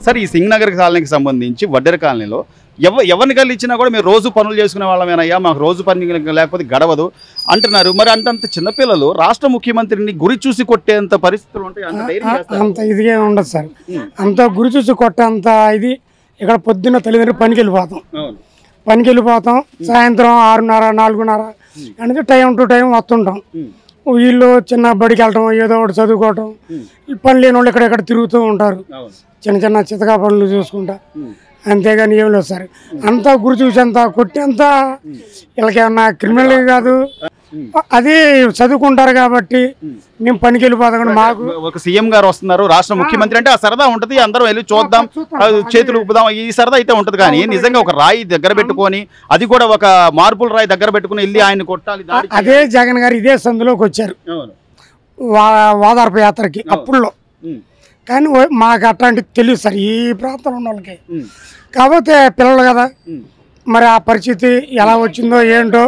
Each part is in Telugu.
సరే ఈ సింగ్ నగర్ కాలనీకి సంబంధించి వడ్డెర కాలనీలో ఎవరిని కలిసినా కూడా మేము రోజు పనులు చేసుకునే వాళ్ళమేనయ్యా, మాకు రోజు పని లేకపోతే గడవదు అంటున్నారు. మరి అంతంత చిన్నపిల్లలు రాష్ట్ర ముఖ్యమంత్రిని గురి చూసి కొట్టేంత పరిస్థితులు ఉంటాయి? అంత ఇదిగా ఉండదు సార్, అంత గురి చూసి కొట్టేంత ఇది. ఇక్కడ పొద్దున్న తల్లిదండ్రులు పనికి వెళ్ళిపోతాం, సాయంత్రం 6:30 4:30 అంటే టైం టు టైం వస్తుంటాం. వీళ్ళు చిన్న బడికి వెళ్ళటం, ఏదో ఒకటి చదువుకోవటం, ఈ పని లేని వాళ్ళు ఎక్కడెక్కడ తిరుగుతూ ఉంటారు, చిన్న చిన్న చితకా పనులు చూసుకుంటా. అంతేగాని ఏం లేదు సార్. అంతా గురి చూసి అంతా కొట్టేంత వీళ్ళకేమన్నా క్రిమినల్ కాదు, అది చదువుకుంటారు కాబట్టి మేము పనికి వెళ్ళిపోతాం. మాకు ఒక సీఎం గారు వస్తున్నారు, రాష్ట్ర ముఖ్యమంత్రి అంటే ఆ సరదా ఉంటది, అందరం వెళ్ళి చూద్దాం, చేతులు ఊపుదాం, ఈ సరదా అయితే ఉంటది. కానీ నిజంగా ఒక రాయి దగ్గర పెట్టుకొని, అది కూడా ఒక మార్బుల్ రాయి దగ్గర పెట్టుకుని వెళ్ళి ఆయన కొట్టాలి. అదే జగన్ గారు ఇదే సందులోకి వచ్చారు ఓదార్పు యాత్రకి అప్పుల్లో. కానీ మాకు అట్లాంటివి తెలియదు సార్ ఈ ప్రాంతంలో ఉన్న వాళ్ళకి. కాకపోతే పిల్లలు కదా, మరి ఆ పరిస్థితి ఎలా వచ్చిందో ఏంటో,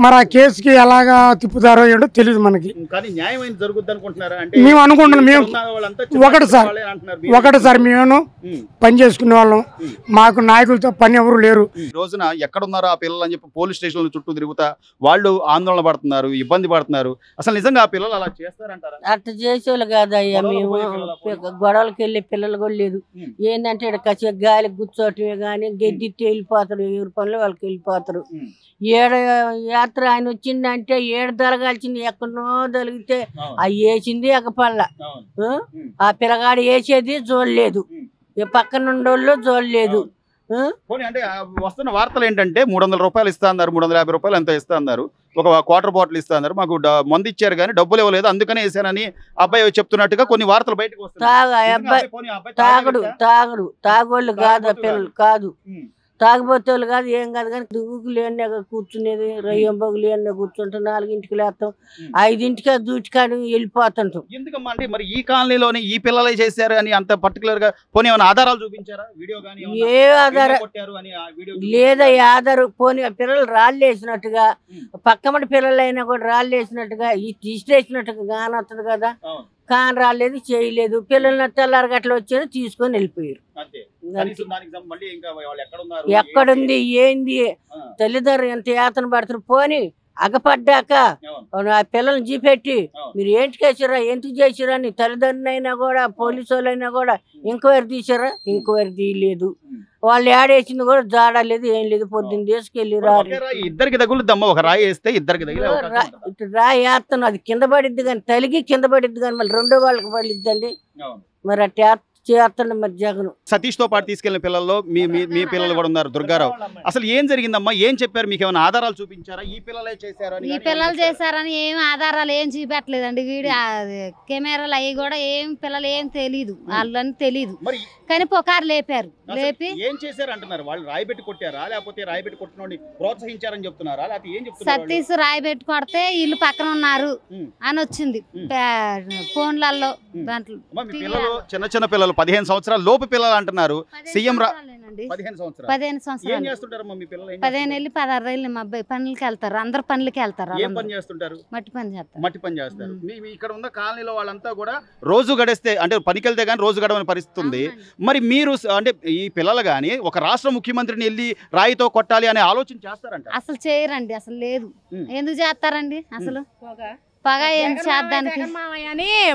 మరి ఆ కేసుకి ఎలాగా తిప్పుతారో ఏంటో తెలియదు మనకి. మేము అనుకుంటున్నాం, మేము ఒకటి సార్ మేము పని చేసుకునే వాళ్ళం, మాకు నాయకులతో పని ఎవరు లేరు. ఈ రోజున ఎక్కడున్నారో ఆ పిల్లలు అని చెప్పి పోలీస్ స్టేషన్ల చుట్టూ తిరుగుతా వాళ్ళు ఆందోళన పడుతున్నారు, ఇబ్బంది పడుతున్నారు. అసలు నిజంగా ఆ పిల్లలు అలా చేస్తారంటారా? అట్లా చేసేవాళ్ళు కాదయ్యా, మేము గొడవలకి వెళ్ళే పిల్లలు కూడా లేదు. ఏంటంటే ఇక్కడ కచ్చి గాలికి కూర్చోటమే కానీ గెడ్డిట్టి వెళ్ళిపోతారు, ఎవరి పనులు వాళ్ళకి వెళ్ళిపోతారు. ఏడ యాత్ర ఆయన వచ్చిందంటే ఏడు దొరగాల్సింది, ఎక్కడో దొరికితే అవి వేసింది ఎగపల్ల. ఆ పిల్లగాడు వేసేది చూడలేదు, పక్కన ఉండోళ్ళు చూడలేదు. అంటే వస్తున్న వార్తలు ఏంటంటే 300 రూపాయలు ఇస్తా అన్నారు, 350 రూపాయలు ఎంత ఇస్తా అన్నారు, ఒక క్వార్టర్ బాటిల్ ఇస్తా అన్నారు, మాకు మందు ఇచ్చారు కానీ డబ్బులు ఇవ్వలేదు, అందుకనే వేసానని అబ్బాయి చెప్తున్నట్టుగా కొన్ని వార్తలు బయటకు వస్తాయి. తాగోళ్ళు కాదు, పిల్లలు కాదు, తాగిపోతే కాదు, ఏం కాదు. కానీ దుగులు ఎన్న కూర్చునేది, రయ్యం బొగులు ఎన్న కూర్చుంటాం, 4ంటికి లేస్తాం, 5ంటికి దూచుకాని వెళ్ళిపోతుంటాం. ఎందుకమ్మా అంటే మరి ఈ కాలనీలోనే ఈ పిల్లలే చేశారు అని అంత పర్టికులర్ గా పోనీ ఏమైనా ఆధారాలు చూపించారా? వీడియో గానీ ఏ ఆధారం లేదా? ఆధారం పోనీ పిల్లలు రాళ్ళు వేసినట్టుగా, పక్కమటి పిల్లలు అయినా కూడా రాళ్ళు వేసినట్టుగా, ఈ తీసేసినట్టుగా కానొస్తుంది కదా. కాని రాలేదు, చేయలేదు. పిల్లల్ని తెల్లారి గట్ల వచ్చేది తీసుకొని వెళ్ళిపోయారు. ఎక్కడుంది ఏంది తల్లిదండ్రులు ఎంత యాతన పడుతున్నారు. పోనీ అగపడ్డాక ఆ పిల్లల్ని జీపెట్టి మీరు ఏంటికి వేసారా, ఎందుకు చేసారా అని తల్లిదండ్రులైనా కూడా పోలీసు వాళ్ళైనా కూడా ఎంక్వైరీ తీసారా? ఎంక్వైరీ తీయలేదు. వాళ్ళు ఏడేసింది కూడా జాడలేదు, ఏం లేదు. పొద్దున్న తీసుకెళ్ళి ఇద్దరికి తగులుద్దమ్మా, ఒక రాయి వేస్తే ఇద్దరికి రాయి వేస్తాను, అది కింద పడిద్ది కానీ, తలిగి కింద పడిద్ది కానీ మళ్ళీ రెండో వాళ్ళకి పడిద్దండి. మరి అట్లా చేస్తాడు మరి జగన్. సతీష్ తో పాటు తీసుకెళ్లిన పిల్లల్లో మీ పిల్లలు కూడా ఉన్నారు, దుర్గారావు. అసలు ఏం జరిగిందమ్మా, ఏం చెప్పారు? మీకు ఏమైనా ఆధారాలు చూపించారా? ఈ పిల్లలే చేశారని? ఈ పిల్లలు చేశారని ఏం ఆధారాలు ఏం చూపెట్టలేదండి. వీడియో కెమెరాలు అవి కూడా ఏం పిల్లలు ఏం తెలీదు, వాళ్ళని తెలీదు. కానీ పొకారు లేపారు. లేపి ఏం చేశారు అంటున్నారు వాళ్ళు? రాయి పెట్టి కొట్టారా, లేకపోతే రాయి పెట్టి కొట్టినోడిని ప్రోత్సహించారని చెప్తున్నారా, లేకపోతే ఏం చెప్తున్నారు? సతీష్ రాయి పెట్టి కొడితే వీళ్ళు పక్కన ఉన్నారు అని వచ్చింది ఫోన్లలో. దాంట్లో చిన్న చిన్న పిల్లలు 15 సంవత్సరాల లోపు పిల్లలు అంటున్నారు. సీఎం 15 సంవత్సరాలు 15 వెళ్ళి 16 ఏళ్ళు మా అబ్బాయి పనులకి వెళ్తారు. అందరు పనులకి వెళ్తారు. మట్టి పని చేస్తారు. మట్టి పని చేస్తారు. ఇక్కడ ఉన్న కాలనీలో వాళ్ళంతా కూడా రోజు గడిస్తే అంటే పనికి వెళ్తే గానీ రోజు గడవని పరిస్థితి ఉంది. మరి మీరు అంటే ఈ పిల్లలు గానీ ఒక రాష్ట్ర ముఖ్యమంత్రిని వెళ్ళి రాయితో కొట్టాలి అనే ఆలోచన చేస్తారంట? అసలు చేయరండి, అసలు లేదు. ఎందుకు చేస్తారండి? అసలు పగ ఏం చేద్దానికి?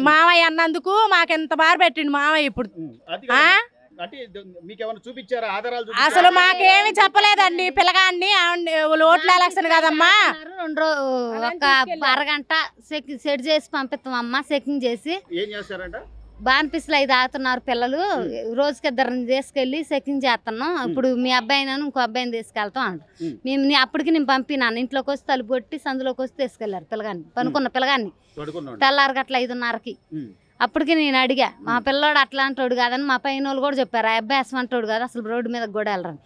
మామయ్య అన్నందుకు మాకెంత బాధ పెట్టిండు మామయ్య. ఇప్పుడు అసలు మాకేమి చెప్పలేదండి. పిల్లగాన్ని ఓట్ల ఎలక్షన్ కదమ్మా, ఒక అరగంట సెట్ చేసి పంపిస్తామమ్మా. చెకింగ్ చేసి బాన్పిస్లు 5 ఆగుతున్నారు పిల్లలు. రోజుకి 2 తీసుకెళ్ళి చెకింగ్ చేస్తున్నాం. ఇప్పుడు మీ అబ్బాయిని ఇంకో అబ్బాయిని తీసుకెళ్తాం అంట. మేము అప్పటికి నేను పంపినాను. ఇంట్లోకి వచ్చి తలుపు కొట్టి సందులోకి వచ్చి తీసుకెళ్లారు పిల్లగాన్ని, పనుకున్న పిల్లగాన్ని. తెల్లారి గట్ల 5:30కి. అప్పటికి నేను అడిగా, మా పిల్లోడు అట్లాంటోడు కాదని మా పైన వాళ్ళు కూడా చెప్పారు. ఆ అబ్బాయి అసమంటోడు కాదు, అసలు రోడ్డు మీద కూడా వెళ్ళరండి.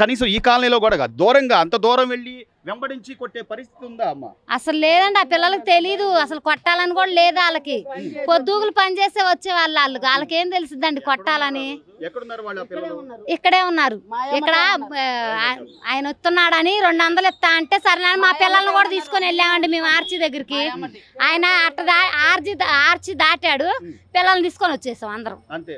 కనీసం ఈ కాలనీలో కూడా దూరంగా అంత దూరం వెళ్ళి వెంబడించి కొట్టే పరిస్థితి ఉందా అమ్మ? అసలు లేదండి, ఆ పిల్లలకి తెలీదు అసలు కొట్టాలని కూడా లేదు. వాళ్ళకి పొద్దుగులు పని చేసే వచ్చే వాళ్ళకి ఏం తెలిసిద్దండి కొట్టాలని. ఎక్కడున్నారు వాళ్ళ పిల్లలు? ఇక్కడే ఉన్నారు. ఇక్కడ ఆయన వస్తున్నాడని 200 ఇస్తా అంటే సరే మా పిల్లల్ని కూడా తీసుకొని వెళ్ళామండి మేము ఆర్చి దగ్గరికి. ఆయన ఆర్చి దాటాడు, పిల్లల్ని తీసుకొని వచ్చేసాం అందరం. అంతే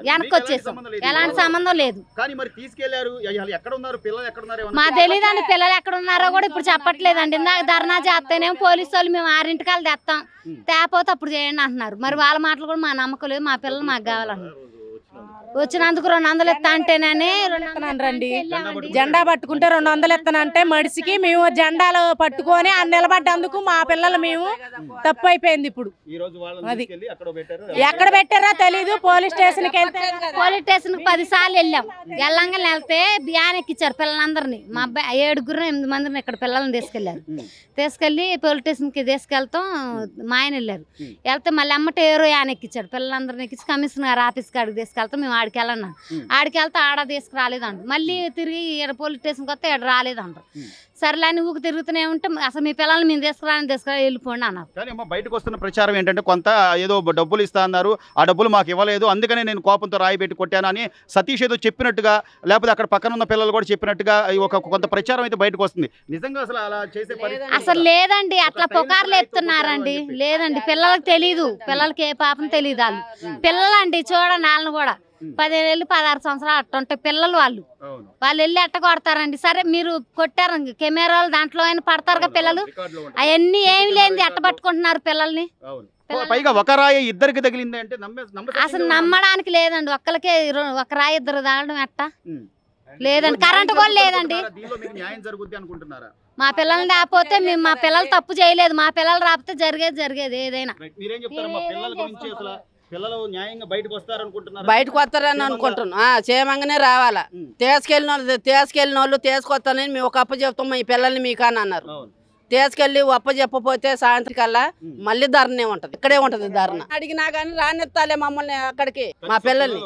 వెనక్కి వచ్చేసాం, ఎలాంటి సంబంధం లేదు. కానీ మరి తీసుకెళ్లారు, ఎక్కడ ఉన్నారు పిల్లలు? ఎక్కడ ఉన్నారు? మా తెలీదండి పిల్లలు ఎక్కడ ఉన్నారో కూడా ఇప్పుడు చెప్పట్లేదండి. ఇందాక ధర్నా చేస్తేనేమో పోలీసు వాళ్ళు మేము 6 తెస్తాం, తేపోతే అప్పుడు చేయండి అంటున్నారు. మరి వాళ్ళ మాటలు కూడా మా నమ్మకం లేదు. మా పిల్లలు మాకు కావాలన్నారు. వచ్చినందుకు 200 ఇస్తా అంటేనే రండి జెండా పట్టుకుంటే 200 ఇస్తానంటే మడిసికి మేము జెండాలు పట్టుకొని నిలబడ్డందుకు మా పిల్లలు మేము తప్పు అయిపోయింది. ఇప్పుడు అది ఎక్కడ పెట్టారో తెలీదు. పోలీస్ స్టేషన్ కి 10 సార్లు వెళ్ళంగా వెళ్తే బియ్యాన్ని ఎక్కిచ్చారు పిల్లలందరినీ. మా అబ్బాయి 7-8 మందిని ఇక్కడ పిల్లల్ని తీసుకెళ్ళి పోలీస్ స్టేషన్ కి తీసుకెళ్తాం. మా ఆయన వెళ్తే మళ్ళీ అమ్మట ఏరో యాన్ ఎక్కిచ్చాడు. పిల్లలందరినీ ఎక్కించి కమిషనర్ ఆఫీస్ కాడికి తీసుకెళ్తాం. మేము ఆడికి వెళ్ళన్నా, ఆడికి వెళ్తే ఆడ తీసుకురాలేదంట. మళ్ళీ తిరిగి పోలీస్ స్టేషన్కి వస్తే ఇక్కడ రాలేదంట. సర్లే అని ఊరికి తిరుగుతూనే ఉంటే అసలు మీ పిల్లల్ని మేము తీసుకురా వెళ్ళిపోండి అన్నారు. కానీ అమ్మ బయటకు వస్తున్న ప్రచారం ఏంటంటే కొంత ఏదో డబ్బులు ఇస్తా అన్నారు, ఆ డబ్బులు మాకు ఇవ్వలేదు, అందుకనే నేను కోపంతో రాయి పెట్టి కొట్టాను అని సతీష్ ఏదో చెప్పినట్టుగా, లేకపోతే అక్కడ పక్కన ఉన్న పిల్లలు కూడా చెప్పినట్టుగా కొంత ప్రచారం అయితే బయటకు వస్తుంది. నిజంగా అసలు అలా చేసే అసలు లేదండి, అట్లా పుకార్లు ఎత్తున్నారండి. లేదండి, పిల్లలకు తెలీదు, పిల్లలకి ఏ పాపం తెలియదు. వాళ్ళు పిల్లలండి చూడండి, వాళ్ళని కూడా 15 16 సంవత్సరాలు అట్టుంటే పిల్లలు వాళ్ళు వెళ్ళి ఎట్ట కొడతారండి. సరే మీరు కొట్టారు, కెమెరాలు దాంట్లో అయినా పడతారుగా పిల్లలు, అవన్నీ ఏమి లేని ఎట్ట పట్టుకుంటున్నారు పిల్లల్ని. పైగా ఒక రాయి ఇద్దరికి తగిలింది అంటే అసలు నమ్మడానికి లేదండి. ఒక్కరికే ఒక రాయి ఇద్దరు తాగడం ఎట్ట లేదండి. కరెంటు కూడా లేదండి. మా పిల్లల్ని రాకపోతే మేము మా పిల్లలు తప్పు చేయలేదు, మా పిల్లలు రాకపోతే జరిగేది ఏదైనా. బయటకు వస్తారని అనుకుంటున్నా, క్షేమంగానే రావాలా. తీసుకెళ్ళిన వాళ్ళు తీసుకొస్తానని మేము ఒక అప్ప చెప్తాం ఈ పిల్లల్ని మీకు అని అన్నారు. తీసుకెళ్ళి అప్ప చెప్పపోతే సాయంత్రం కల్లా మళ్ళీ ధరనే ఉంటది, ఇక్కడే ఉంటది ధరణ. అడిగినా గానీ రానిస్తాలే మమ్మల్ని అక్కడికి, మా పిల్లల్ని.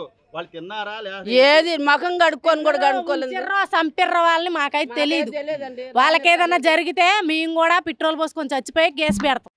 ఏది ముఖం కడుక్కొని కూడా కడుక్కోలేదు. చంపిర్ర వాళ్ళని మాకైతే తెలియదు. వాళ్ళకి ఏదన్నా జరిగితే మేము కూడా పెట్రోల్ పోసుకొని చచ్చిపోయి కేసు పెడతాం.